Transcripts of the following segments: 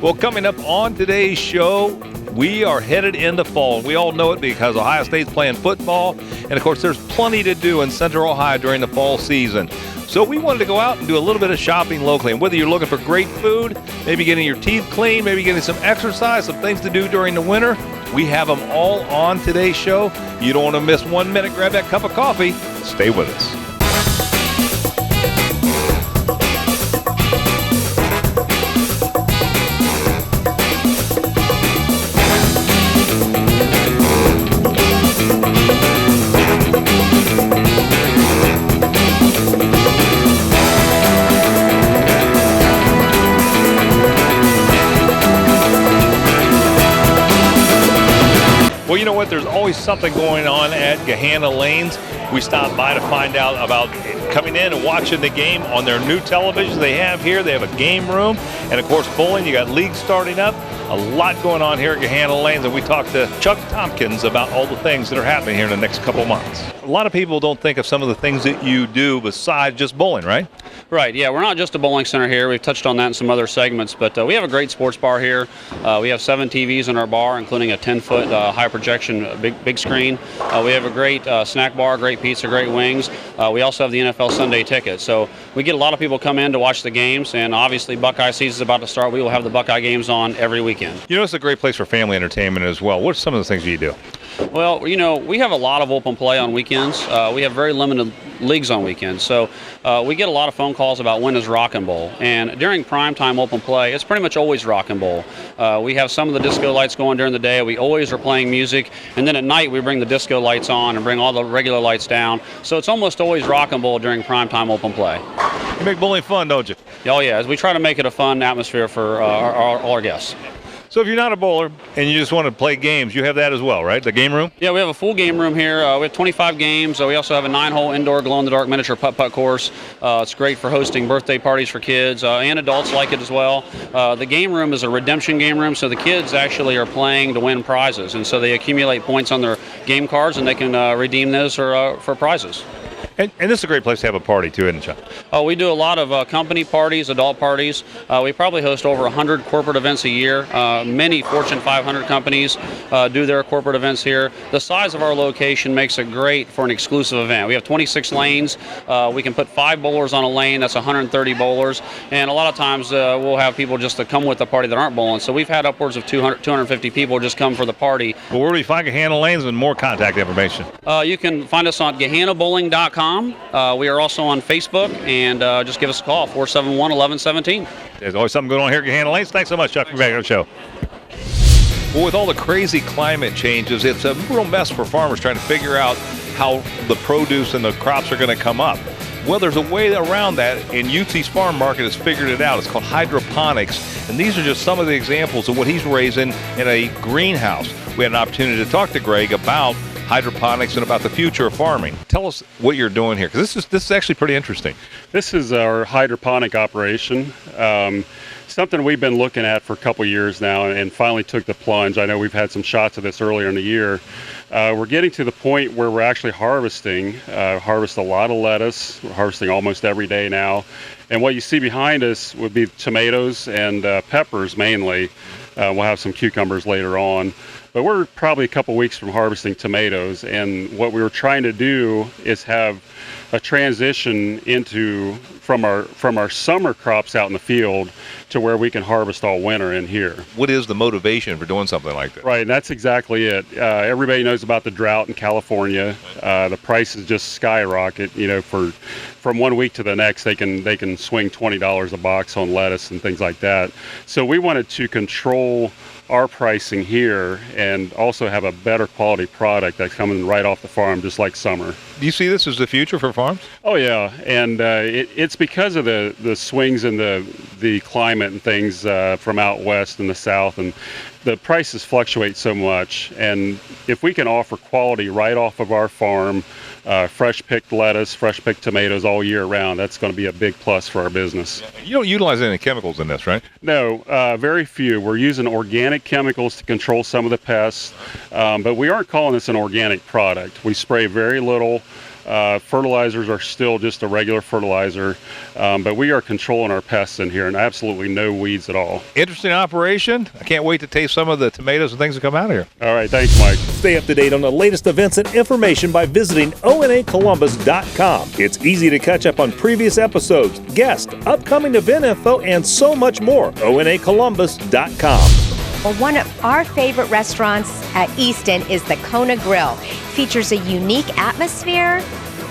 Well, coming up on today's show, we are headed into fall. We all know it because Ohio State's playing football. And, of course, there's plenty to do in Central Ohio during the fall season. So we wanted to go out and do a little bit of shopping locally. And whether you're looking for great food, maybe getting your teeth clean, maybe getting some exercise, some things to do during the winter, we have them all on today's show. You don't want to miss 1 minute. Grab that cup of coffee. Stay with us. Well, you know what? There's always something going on at Gahanna Lanes. We stopped by to find out about coming in and watching the game on their new televisions they have here. They have a game room. And, of course, bowling. You got leagues starting up. A lot going on here at Gahanna Lanes. And we talked to Chuck Tompkins about all the things that are happening here in the next couple months. A lot of people don't think of some of the things that you do besides just bowling, right? Right, yeah, we're not just a bowling center here. We've touched on that in some other segments, but we have a great sports bar here. We have 7 TVs in our bar, including a 10-foot high projection big screen. We have a great snack bar, great pizza, great wings. We also have the NFL Sunday ticket. So we get a lot of people come in to watch the games, and obviously Buckeye season is about to start. We will have the Buckeye games on every weekend. You know, it's a great place for family entertainment as well. What are some of the things you do? Well, you know, we have a lot of open play on weekends. We have very limited leagues on weekends. So we get a lot of phone calls about when is Rock and Bowl. And during primetime open play, it's pretty much always Rock and Bowl. We have some of the disco lights going during the day. We always are playing music. And then at night, we bring the disco lights on and bring all the regular lights down. So it's almost always Rock and Bowl during primetime open play. You make bowling fun, don't you? Oh, yeah. We try to make it a fun atmosphere for all our guests. So if you're not a bowler and you just want to play games, you have that as well, right? The game room? Yeah, we have a full game room here. We have 25 games. We also have a 9-hole indoor glow-in-the-dark miniature putt-putt course. It's great for hosting birthday parties for kids, and adults like it as well. The game room is a redemption game room, so the kids actually are playing to win prizes. And so they accumulate points on their game cards, and they can redeem those for prizes. And this is a great place to have a party, too, isn't it, Chuck? We do a lot of company parties, adult parties. We probably host over 100 corporate events a year. Many Fortune 500 companies do their corporate events here. The size of our location makes it great for an exclusive event. We have 26 lanes. We can put 5 bowlers on a lane. That's 130 bowlers. And a lot of times we'll have people just to come with the party that aren't bowling. So we've had upwards of 250 people just come for the party. Well, where do we find Gahanna Lanes and more contact information? You can find us on GahannaBowling.com. We are also on Facebook, and just give us a call, 471-1117. There's always something going on here at Gahanna Lanes. Thanks so much, Chuck, for being back on the show. Well, with all the crazy climate changes, it's a real mess for farmers trying to figure out how the produce and the crops are going to come up. Well, there's a way around that, and UT's Farm Market has figured it out. It's called hydroponics, and these are just some of the examples of what he's raising in a greenhouse. We had an opportunity to talk to Greg about hydroponics and about the future of farming. Tell us what you're doing here, because this is actually pretty interesting. This is our hydroponic operation. Something we've been looking at for a couple years now, and finally took the plunge. I know we've had some shots of this earlier in the year. We're getting to the point where we're actually harvesting. Harvest a lot of lettuce. We're harvesting almost every day now. And what you see behind us would be tomatoes and peppers mainly. We'll have some cucumbers later on. But we're probably a couple weeks from harvesting tomatoes, and what we were trying to do is have a transition from our summer crops out in the field to where we can harvest all winter in here. What is the motivation for doing something like this? Right, and that's exactly it. Everybody knows about the drought in California. The prices just skyrocket. You know, from 1 week to the next, they can swing $20 a box on lettuce and things like that. So we wanted to control our pricing here and also have a better quality product that's coming right off the farm, just like summer. Do you see this as the future for farms? Oh yeah, and it's because of the swings in the climate and things from out west and the south, and the prices fluctuate so much. And if we can offer quality right off of our farm, fresh picked lettuce, fresh picked tomatoes all year round, that's going to be a big plus for our business. You don't utilize any chemicals in this, right? No, very few. We're using organic chemicals to control some of the pests, but we aren't calling this an organic product. We spray very little. Fertilizers are still just a regular fertilizer, but we are controlling our pests in here and absolutely no weeds at all. Interesting operation. I can't wait to taste some of the tomatoes and things that come out of here. All right, thanks, Mike. Stay up to date on the latest events and information by visiting onacolumbus.com. It's easy to catch up on previous episodes, guests, upcoming event info, and so much more. onacolumbus.com. Well, one of our favorite restaurants at Easton is the Kona Grill. Features a unique atmosphere,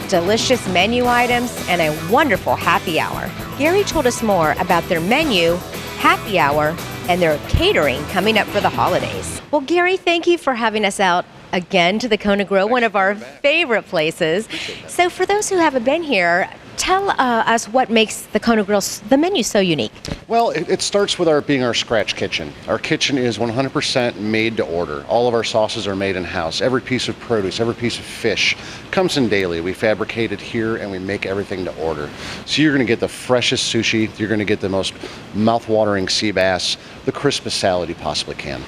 delicious menu items, and a wonderful happy hour. Gary told us more about their menu, happy hour, and their catering coming up for the holidays. Well, Gary, thank you for having us out again to the Kona Grill, one of our favorite places. So for those who haven't been here, tell us what makes the Kona Grill, the menu, so unique. Well, it starts with being our scratch kitchen. Our kitchen is 100% made to order. All of our sauces are made in-house. Every piece of produce, every piece of fish comes in daily. We fabricate it here and we make everything to order. So you're going to get the freshest sushi, you're going to get the most mouth-watering sea bass, the crispest salad you possibly can.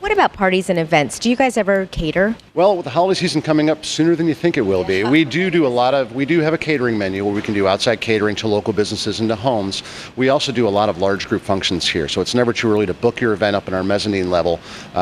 What about parties and events? Do you guys ever cater? Well, with the holiday season coming up sooner than you think it will be, we do have a catering menu where we can do outside catering to local businesses and to homes. We also do a lot of large group functions here, so it's never too early to book your event up in our mezzanine level,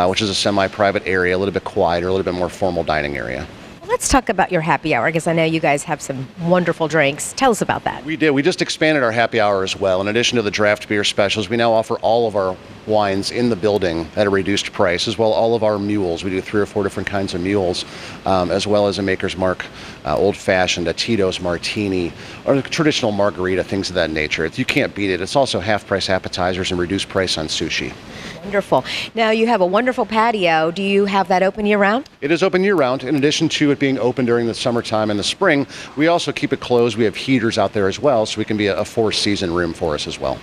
which is a semi-private area, a little bit quieter, a little bit more formal dining area. Let's talk about your happy hour, because I know you guys have some wonderful drinks. Tell us about that. We did. We just expanded our happy hour as well. In addition to the draft beer specials, we now offer all of our wines in the building at a reduced price, as well as all of our mules. We do 3 or 4 different kinds of mules, as well as a Maker's Mark Old Fashioned, a Tito's Martini, or a traditional margarita, things of that nature. You can't beat it. It's also half-price appetizers and reduced price on sushi. Wonderful. Now, you have a wonderful patio. Do you have that open year-round? It is open year-round. In addition to it being open during the summertime and the spring, we also keep it closed. We have heaters out there as well, so we can be a 4-season room for us as well.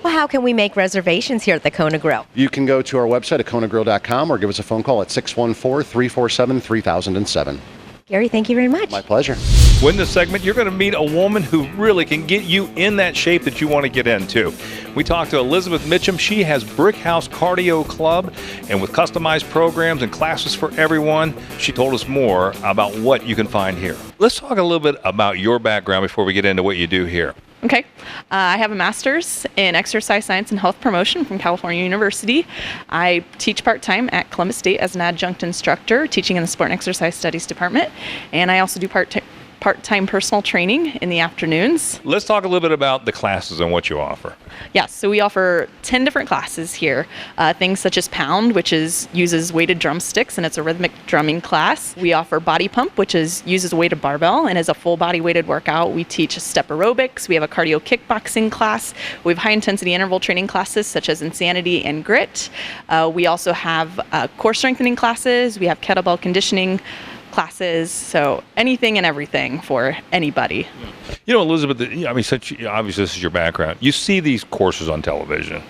Well, how can we make reservations here at the Kona Grill? You can go to our website at konagrill.com or give us a phone call at 614-347-3007. Gary, thank you very much. My pleasure. Win this segment, you're going to meet a woman who really can get you in that shape that you want to get into. We talked to Elizabeth Mitchum. She has Brick House Cardio Club, and with customized programs and classes for everyone, she told us more about what you can find here. Let's talk a little bit about your background before we get into what you do here. Okay. I have a master's in exercise science and health promotion from California University. I teach part-time at Columbus State as an adjunct instructor, teaching in the Sport and Exercise Studies department. And I also do part-time personal training in the afternoons. Let's talk a little bit about the classes and what you offer. Yes, so we offer 10 different classes here. Things such as Pound, which uses weighted drumsticks, and it's a rhythmic drumming class. We offer Body Pump, which uses a weighted barbell and is a full body weighted workout. We teach step aerobics. We have a cardio kickboxing class. We have high intensity interval training classes such as Insanity and Grit. We also have core strengthening classes. We have kettlebell conditioning classes, so anything and everything for anybody. You know, Elizabeth, I mean, obviously this is your background. You see these courses on television,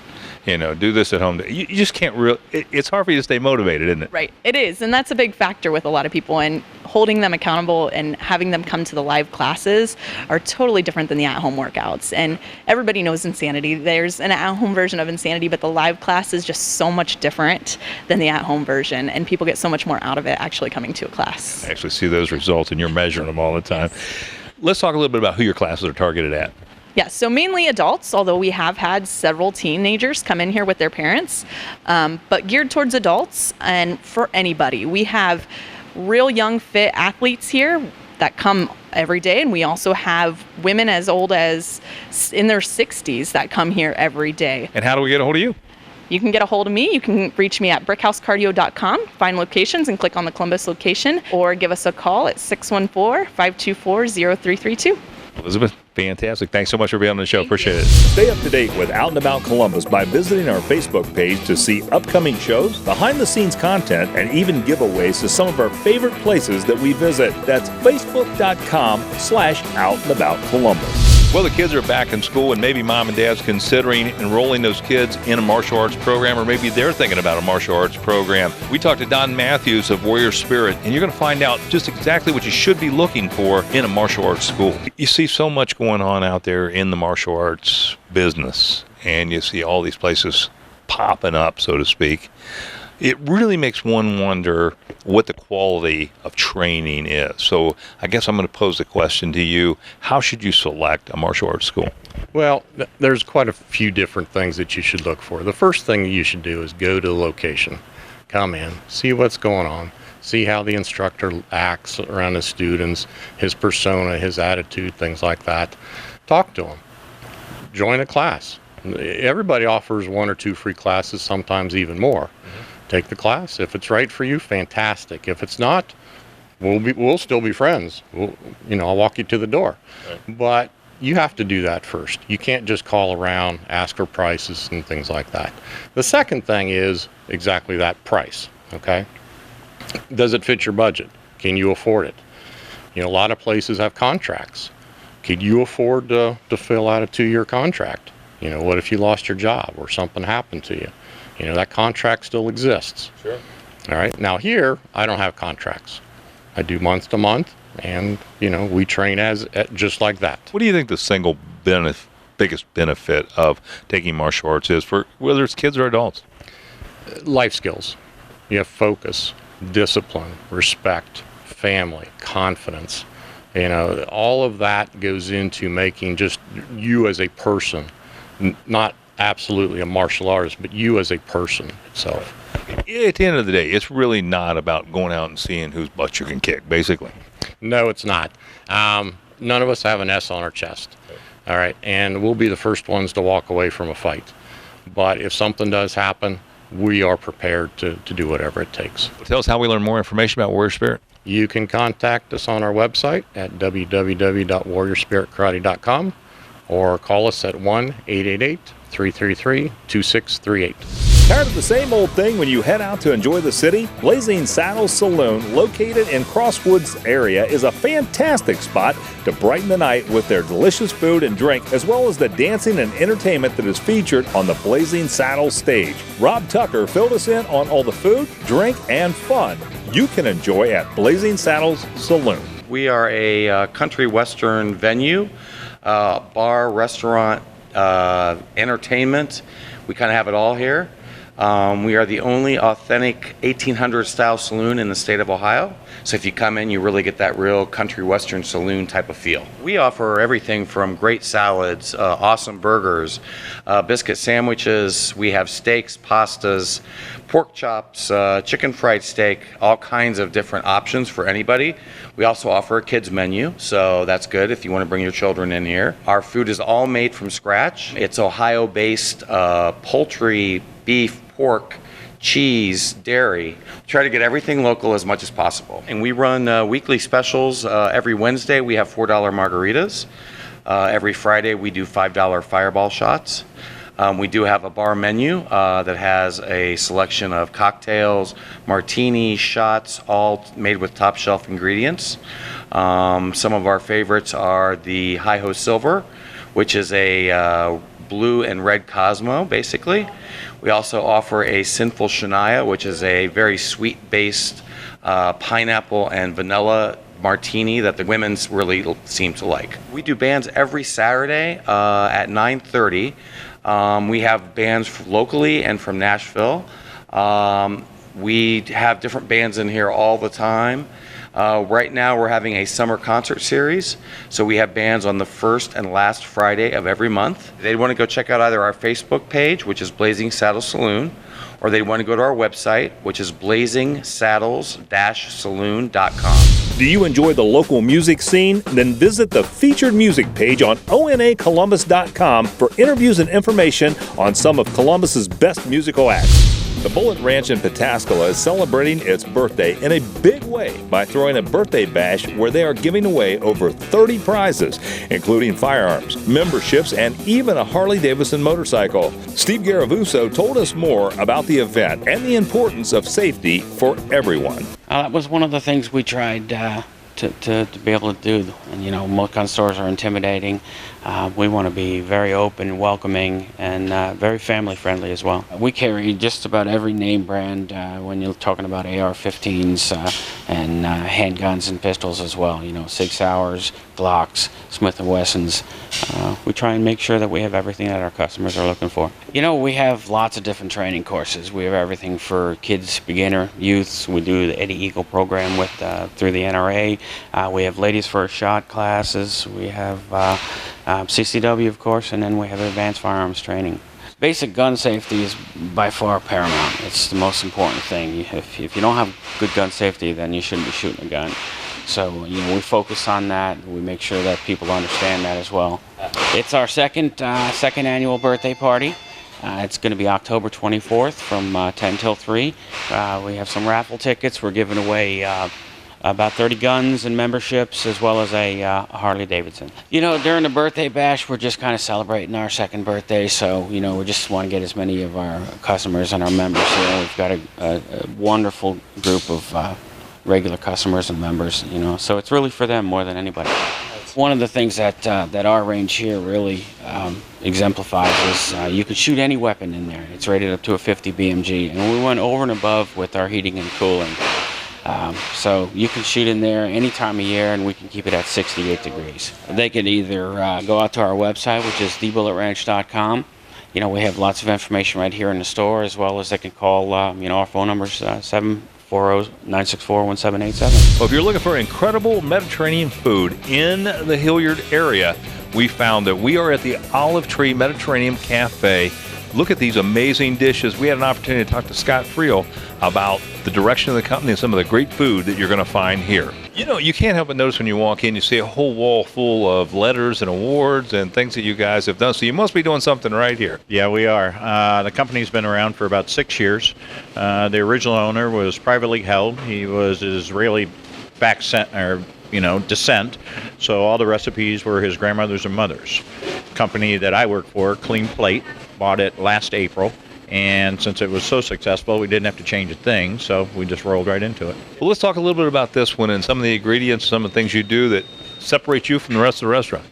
do this at home. You just can't really, it's hard for you to stay motivated, isn't it? Right, it is, and that's a big factor with a lot of people, and holding them accountable and having them come to the live classes are totally different than the at-home workouts. And everybody knows Insanity. There's an at-home version of Insanity, but the live class is just so much different than the at-home version, and people get so much more out of it actually coming to a class. I actually see those results, and you're measuring them all the time. Let's talk a little bit about who your classes are targeted at. Yeah, so mainly adults, although we have had several teenagers come in here with their parents, but geared towards adults and for anybody. We have real young, fit athletes here that come every day, and we also have women as old as in their 60s that come here every day. And how do we get a hold of you? You can get a hold of me. You can reach me at brickhousecardio.com, find locations and click on the Columbus location, or give us a call at 614-524-0332. Elizabeth, fantastic. Thanks so much for being on the show. Appreciate it. Stay up to date with Out and About Columbus by visiting our Facebook page to see upcoming shows, behind-the-scenes content, and even giveaways to some of our favorite places that we visit. That's facebook.com/OutandAboutColumbus. Well, the kids are back in school, and maybe mom and dad's considering enrolling those kids in a martial arts program, or maybe they're thinking about a martial arts program. We talked to Don Matthews of Warrior Spirit, and you're going to find out just exactly what you should be looking for in a martial arts school. You see so much going on out there in the martial arts business, and you see all these places popping up, so to speak. It really makes one wonder what the quality of training is. So I guess I'm going to pose the question to you. How should you select a martial arts school? Well, there's quite a few different things that you should look for. The first thing you should do is go to the location. Come in, see what's going on, see how the instructor acts around his students, his persona, his attitude, things like that. Talk to him. Join a class. Everybody offers 1 or 2 free classes, sometimes even more. Take the class. If it's right for you, fantastic. If it's not, we'll still be friends. I'll walk you to the door. Right. But you have to do that first. You can't just call around, ask for prices and things like that. The second thing is exactly that, price. Okay? Does it fit your budget? Can you afford it? A lot of places have contracts. Could you afford to fill out a 2-year contract? What if you lost your job or something happened to you? That contract still exists. Sure. All right. Now here, I don't have contracts. I do month to month, and we train as just like that. What do you think the single biggest benefit of taking martial arts is for whether it's kids or adults? Life skills. You have focus, discipline, respect, family, confidence. All of that goes into making just you as a person, not absolutely a martial artist, but you as a person itself. At the end of the day, it's really not about going out and seeing whose butt you can kick, basically. No, it's not. None of us have an S on our chest. All right, and we'll be the first ones to walk away from a fight. But if something does happen, we are prepared to do whatever it takes. Tell us how we learn more information about Warrior Spirit. You can contact us on our website at www.warriorspiritkarate.com or call us at 1-888-333-2638. Tired of the same old thing when you head out to enjoy the city? Blazing Saddles Saloon, located in Crosswoods area, is a fantastic spot to brighten the night with their delicious food and drink, as well as the dancing and entertainment that is featured on the Blazing Saddles stage. Rob Tucker filled us in on all the food, drink, and fun you can enjoy at Blazing Saddles Saloon. We are a country western venue, bar, restaurant, entertainment. We kind of have it all here. We are the only authentic 1800 style saloon in the state of Ohio. So if you come in, you really get that real country western saloon type of feel. We offer everything from great salads, awesome burgers, biscuit sandwiches. We have steaks, pastas, pork chops, chicken fried steak, all kinds of different options for anybody. We also offer a kids menu, so that's good if you want to bring your children in here. Our food is all made from scratch. It's Ohio-based poultry, beef, pork, cheese, dairy. Try to get everything local as much as possible. And we run weekly specials. Every Wednesday we have $4 margaritas. Every Friday we do $5 fireball shots. We do have a bar menu that has a selection of cocktails, martinis, shots, all made with top shelf ingredients. Some of our favorites are the Hi-Ho Silver, which is a blue and red Cosmo, basically. We also offer a Sinful Shania, which is a very sweet-based pineapple and vanilla martini that the women's really seem to like. We do bands every Saturday at 9:30. We have bands locally and from Nashville. We have different bands in here all the time. Right now we're having a summer concert series, so we have bands on the first and last Friday of every month. They want to go check out either our Facebook page, which is Blazing Saddles Saloon, or they want to go to our website, which is blazingsaddles-saloon.com. Do you enjoy the local music scene? Then visit the featured music page on onacolumbus.com for interviews and information on some of Columbus's best musical acts. The Bullet Ranch in Pataskala is celebrating its birthday in a big way by throwing a birthday bash where they are giving away over 30 prizes, including firearms, memberships, and even a Harley-Davidson motorcycle. Steve Garavuso told us more about the event and the importance of safety for everyone. That was one of the things we tried to be able to do. And, most gun stores are intimidating. We want to be very open, welcoming, and very family-friendly as well. We carry just about every name brand when you're talking about AR-15s and handguns and pistols as well. You know, Sig Sauers, Glocks, Smith & Wessons. We try and make sure that we have everything that our customers are looking for. You know, we have lots of different training courses. We have everything for kids, beginner, youths. We do the Eddie Eagle program with through the NRA. We have ladies first shot classes. We have CCW, of course, and then we have advanced firearms training. Basic gun safety is by far paramount. It's the most important thing. If you don't have good gun safety, then you shouldn't be shooting a gun. So, you know, we focus on that. We make sure that people understand that as well. It's our second annual birthday party. It's going to be October 24th from 10 till 3. We have some raffle tickets. We're giving away about 30 guns and memberships, as well as a Harley Davidson. You know, during the birthday bash, we're just kind of celebrating our second birthday, so, you know, we just want to get as many of our customers and our members here. We've got a wonderful group of regular customers and members, you know, so it's really for them more than anybody. One of the things that our range here really exemplifies is you can shoot any weapon in there. It's rated up to a 50 BMG, and we went over and above with our heating and cooling. So you can shoot in there any time of year, and we can keep it at 68 degrees. They could either go out to our website, which is thebulletranch.com. You know, we have lots of information right here in the store, as well as they can call, you know, our phone number is 740-964-1787. Well, if you're looking for incredible Mediterranean food in the Hilliard area, we found that we are at the Olive Tree Mediterranean Cafe. Look at these amazing dishes. We had an opportunity to talk to Scott Friel about the direction of the company and some of the great food that you're going to find here. You know, you can't help but notice when you walk in, you see a whole wall full of letters and awards and things that you guys have done. So you must be doing something right here. Yeah, we are. The company's been around for about 6 years. The original owner was privately held. He was Israeli descent. So all the recipes were his grandmother's and mother's. Company that I work for, Clean Plate, bought it last April. And since it was so successful, we didn't have to change a thing, so we just rolled right into it. Well, let's talk a little bit about this one and some of the ingredients, some of the things you do that separate you from the rest of the restaurant.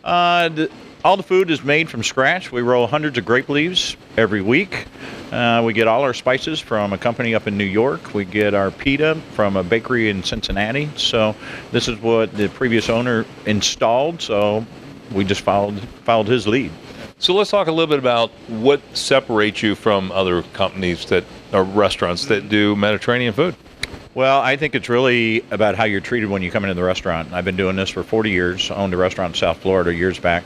All the food is made from scratch. We roll hundreds of grape leaves every week. We get all our spices from a company up in New York. We get our pita from a bakery in Cincinnati. So this is what the previous owner installed, so we just followed his lead. So let's talk a little bit about what separates you from other companies that are restaurants that do Mediterranean food. Well, I think it's really about how you're treated when you come into the restaurant. I've been doing this for 40 years, owned a restaurant in South Florida years back,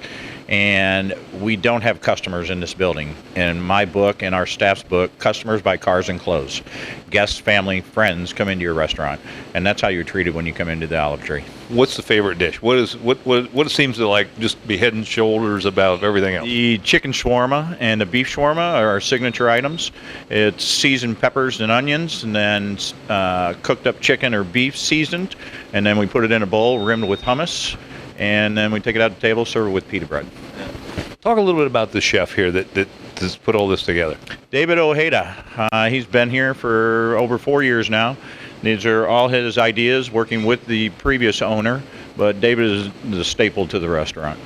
and we don't have customers in this building. In my book and our staff's book, customers buy cars and clothes. Guests, family, friends come into your restaurant, and that's how you're treated when you come into the Olive Tree. What's the favorite dish? What it seems to like just be head and shoulders above everything else? The chicken shawarma and the beef shawarma are our signature items. It's seasoned peppers and onions, and then cooked up chicken or beef seasoned, and then we put it in a bowl rimmed with hummus, and then we take it out to the table, serve it with pita bread. Talk a little bit about the chef here that has put all this together. David Ojeda. He's been here for over 4 years now. These are all his ideas, working with the previous owner, but David is the staple to the restaurant.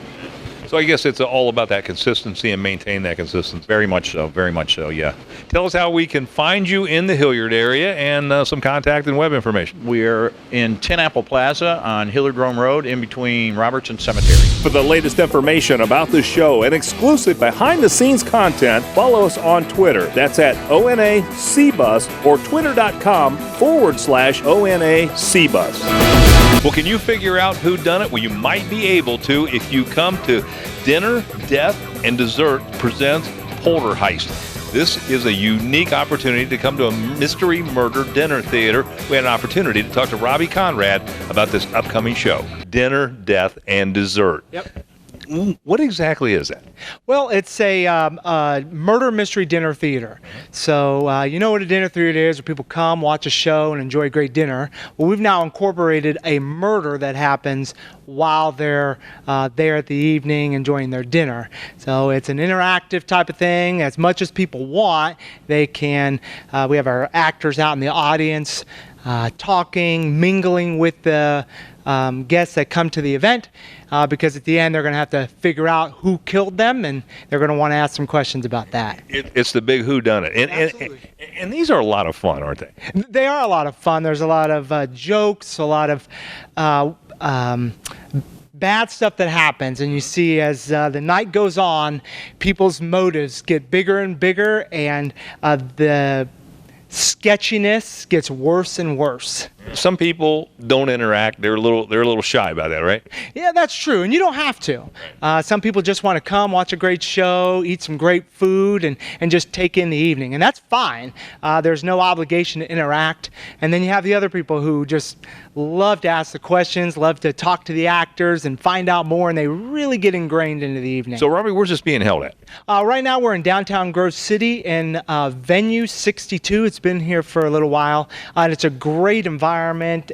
So I guess it's all about that consistency and maintain that consistency. Very much so, yeah. Tell us how we can find you in the Hilliard area and some contact and web information. We're in Tin Apple Plaza on Hilliard-Rome Road in between Robertson Cemetery. For the latest information about the show and exclusive behind-the-scenes content, follow us on Twitter. That's at ONACBus or twitter.com/ONACBus. Well, can you figure out who done it? Well, you might be able to if you come to Dinner, Death, and Dessert presents Poltergeist. This is a unique opportunity to come to a mystery murder dinner theater. We had an opportunity to talk to Robbie Conrad about this upcoming show, Dinner, Death, and Dessert. Yep. What exactly is that? Well, it's a murder mystery dinner theater. So you know what a dinner theater is, where people come, watch a show, and enjoy a great dinner. Well, we've now incorporated a murder that happens while they're there at the evening enjoying their dinner. So it's an interactive type of thing. As much as people want, they can. We have our actors out in the audience talking, mingling with the guests that come to the event, because at the end they're going to have to figure out who killed them, and they're going to want to ask some questions about that. It's the big whodunit. And these are a lot of fun, aren't they? They are a lot of fun. There's a lot of jokes, a lot of bad stuff that happens, and you see as the night goes on, people's motives get bigger and bigger, and the sketchiness gets worse and worse. Some people don't interact. They're a little shy about that, right? Yeah, that's true, and you don't have to. Some people just want to come, watch a great show, eat some great food, and just take in the evening, and that's fine. There's no obligation to interact. And then you have the other people who just love to ask the questions, love to talk to the actors and find out more, and they really get ingrained into the evening. So, Robbie, where's this being held at? Right now we're in downtown Grove City in Venue 62. It's been here for a little while, and it's a great environment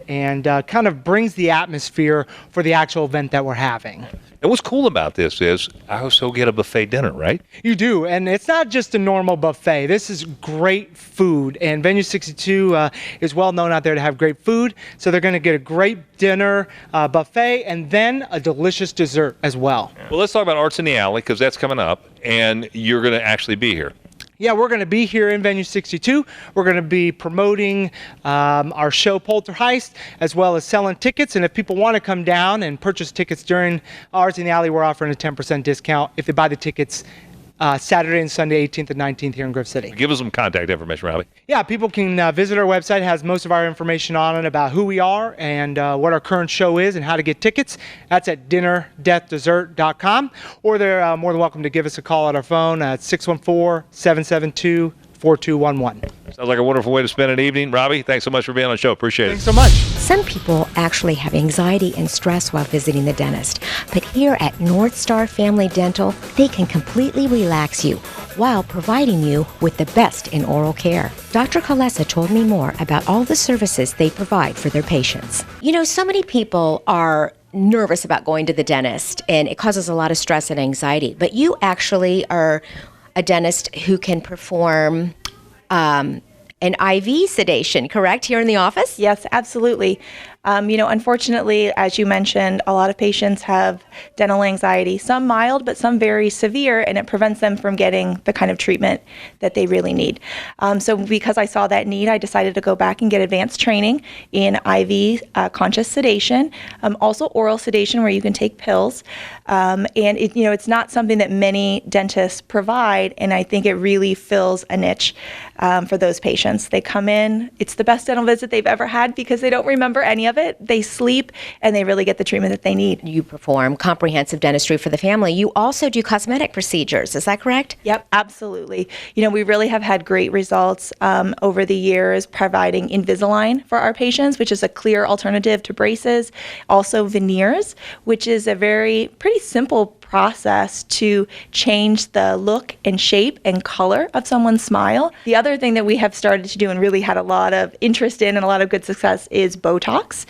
and kind of brings the atmosphere for the actual event that we're having. And what's cool about this is I also get a buffet dinner, right? You do, and it's not just a normal buffet. This is great food, and Venue 62 is well known out there to have great food, so they're going to get a great dinner buffet and then a delicious dessert as well. Well, let's talk about Arts in the Alley, because that's coming up, and you're going to actually be here. Yeah, we're going to be here in Venue 62. We're going to be promoting our show Poltergeist, as well as selling tickets. And if people want to come down and purchase tickets during Arts in the Alley, we're offering a 10% discount if they buy the tickets Saturday and Sunday, 18th and 19th here in Grove City. Give us some contact information, Robbie. Yeah, people can visit our website. It has most of our information on it about who we are and what our current show is and how to get tickets. That's at dinnerdeathdessert.com. Or they're more than welcome to give us a call at our phone at 614-772-4211. Sounds like a wonderful way to spend an evening. Robbie, thanks so much for being on the show. Appreciate it. Thanks so much. Some people actually have anxiety and stress while visiting the dentist, but here at North Star Family Dental, they can completely relax you while providing you with the best in oral care. Dr. Kalesa told me more about all the services they provide for their patients. You know, so many people are nervous about going to the dentist, and it causes a lot of stress and anxiety, but you actually are a dentist who can perform an IV sedation, correct, here in the office? Yes, absolutely. Unfortunately, as you mentioned, a lot of patients have dental anxiety, some mild, but some very severe, and it prevents them from getting the kind of treatment that they really need. So because I saw that need, I decided to go back and get advanced training in IV conscious sedation, also oral sedation where you can take pills. And it's not something that many dentists provide, and I think it really fills a niche for those patients. They come in, it's the best dental visit they've ever had because they don't remember any of it. They sleep and they really get the treatment that they need. You perform comprehensive dentistry for the family. You also do cosmetic procedures. Is that correct? Yep, absolutely. We really have had great results over the years providing Invisalign for our patients, which is a clear alternative to braces. Also veneers, which is a pretty simple process to change the look and shape and color of someone's smile. The other thing that we have started to do and really had a lot of interest in and a lot of good success is Botox,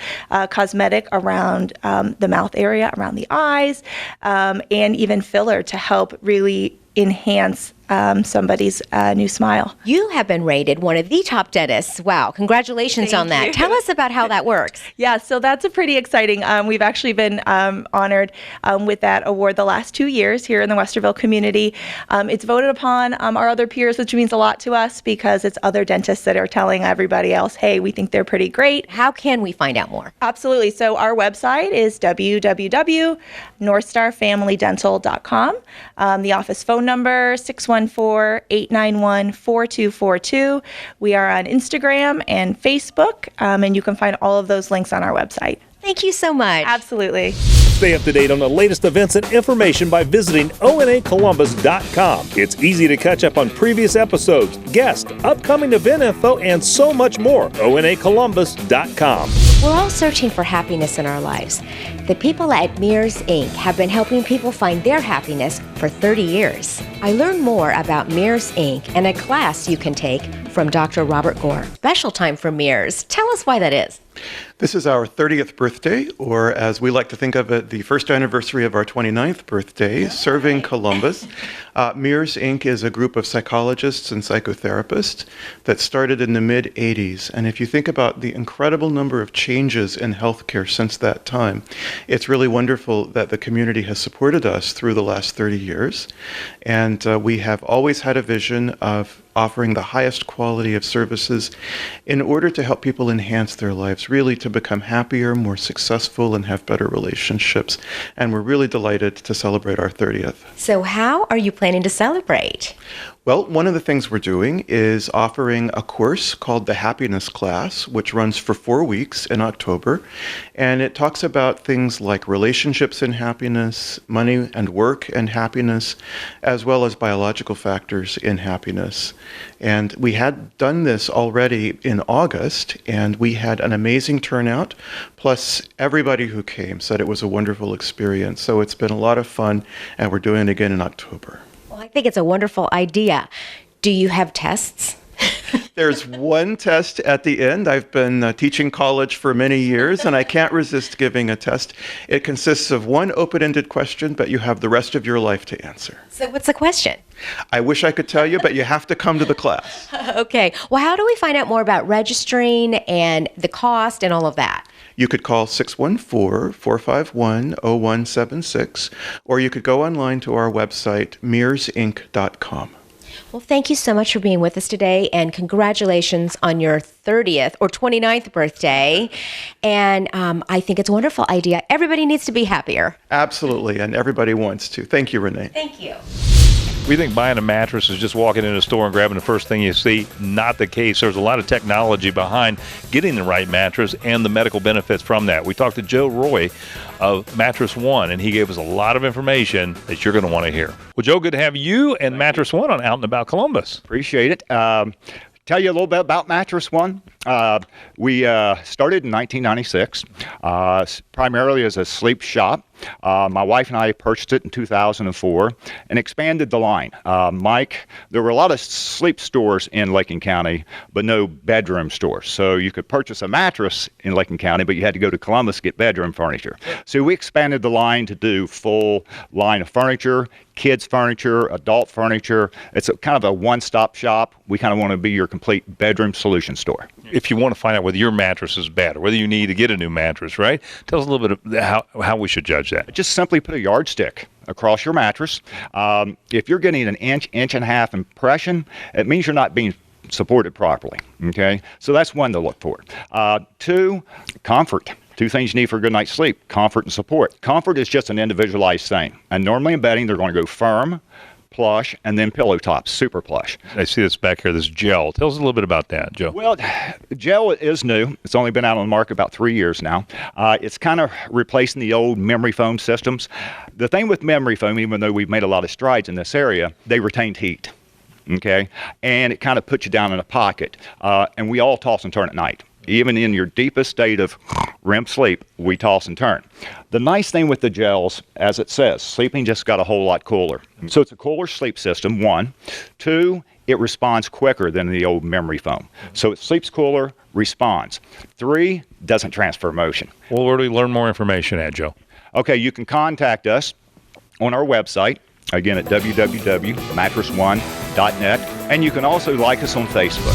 cosmetic around the mouth area, around the eyes, and even filler to help really enhance somebody's new smile. You have been rated one of the top dentists. Wow, congratulations on that. Tell us about how that works. Yeah, so that's a pretty exciting. We've actually been honored with that award the last 2 years here in the Westerville community. It's voted upon our other peers, which means a lot to us because it's other dentists that are telling everybody else, hey, we think they're pretty great. How can we find out more? Absolutely. So our website is www.northstarfamilydental.com. The office phone number, 614-891-4242. We are on Instagram and Facebook, and you can find all of those links on our website. Thank you so much. Absolutely. Stay up to date on the latest events and information by visiting onacolumbus.com. It's easy to catch up on previous episodes, guests, upcoming event info, and so much more. onacolumbus.com. We're all searching for happiness in our lives. The people at Mears Inc. have been helping people find their happiness for 30 years. I learned more about Mears Inc. and a class you can take for from Dr. Robert Gore. Special time for Mears. Tell us why that is. This is our 30th birthday, or as we like to think of it, the first anniversary of our 29th birthday, serving Columbus. Mears Inc. is a group of psychologists and psychotherapists that started in the mid-'80s. And if you think about the incredible number of changes in healthcare since that time, it's really wonderful that the community has supported us through the last 30 years. And we have always had a vision of offering the highest quality of services in order to help people enhance their lives, really to become happier, more successful, and have better relationships. And we're really delighted to celebrate our 30th. So how are you planning to celebrate? Well, one of the things we're doing is offering a course called the Happiness Class, which runs for 4 weeks in October. And it talks about things like relationships and happiness, money and work and happiness, as well as biological factors in happiness. And we had done this already in August, and we had an amazing turnout. Plus, everybody who came said it was a wonderful experience. So it's been a lot of fun, and we're doing it again in October. Well, I think it's a wonderful idea. Do you have tests? There's one test at the end. I've been teaching college for many years, and I can't resist giving a test. It consists of one open-ended question, but you have the rest of your life to answer. So what's the question? I wish I could tell you, but you have to come to the class. Okay. Well, how do we find out more about registering and the cost and all of that? You could call 614-451-0176, or you could go online to our website, mearsinc.com. Well, thank you so much for being with us today, and congratulations on your 30th or 29th birthday. And I think it's a wonderful idea. Everybody needs to be happier. Absolutely, and everybody wants to. Thank you, Renee. Thank you. We think buying a mattress is just walking in a store and grabbing the first thing you see. Not the case. There's a lot of technology behind getting the right mattress and the medical benefits from that. We talked to Joe Roy of Mattress One, and he gave us a lot of information that you're going to want to hear. Well, Joe, good to have you and Mattress One on Out and About Columbus. Appreciate it. Tell you a little bit about Mattress One. We started in 1996, primarily as a sleep shop. My wife and I purchased it in 2004 and expanded the line. Mike, there were a lot of sleep stores in Licking County, but no bedroom stores. So you could purchase a mattress in Licking County, but you had to go to Columbus to get bedroom furniture. So we expanded the line to do full line of furniture, kids furniture, adult furniture. It's kind of a one-stop shop. We kind of want to be your complete bedroom solution store. If you want to find out whether your mattress is bad or whether you need to get a new mattress, right? Tell us a little bit of how we should judge that. Just simply put a yardstick across your mattress. If you're getting an inch and a half impression, it means you're not being supported properly. Okay, so that's one to look for. Two, comfort. Two things you need for a good night's sleep: comfort and support. Comfort is just an individualized thing, and normally in bedding they're going to go firm, plush, and then pillow top, super plush. I see this back here, this gel. Tell us a little bit about that, Joe. Well, gel is new. It's only been out on the market about 3 years now. It's kind of replacing the old memory foam systems. The thing with memory foam, even though we've made a lot of strides in this area, they retained heat. Okay, and it kind of puts you down in a pocket. And we all toss and turn at night. Even in your deepest state of REM sleep, we toss and turn. The nice thing with the gels, as it says, sleeping just got a whole lot cooler. So it's a cooler sleep system, one. Two, it responds quicker than the old memory foam. So it sleeps cooler, responds. Three, doesn't transfer motion. Well, where do we learn more information at, Joe? Okay, you can contact us on our website, again at www.mattressone.net, and you can also like us on Facebook.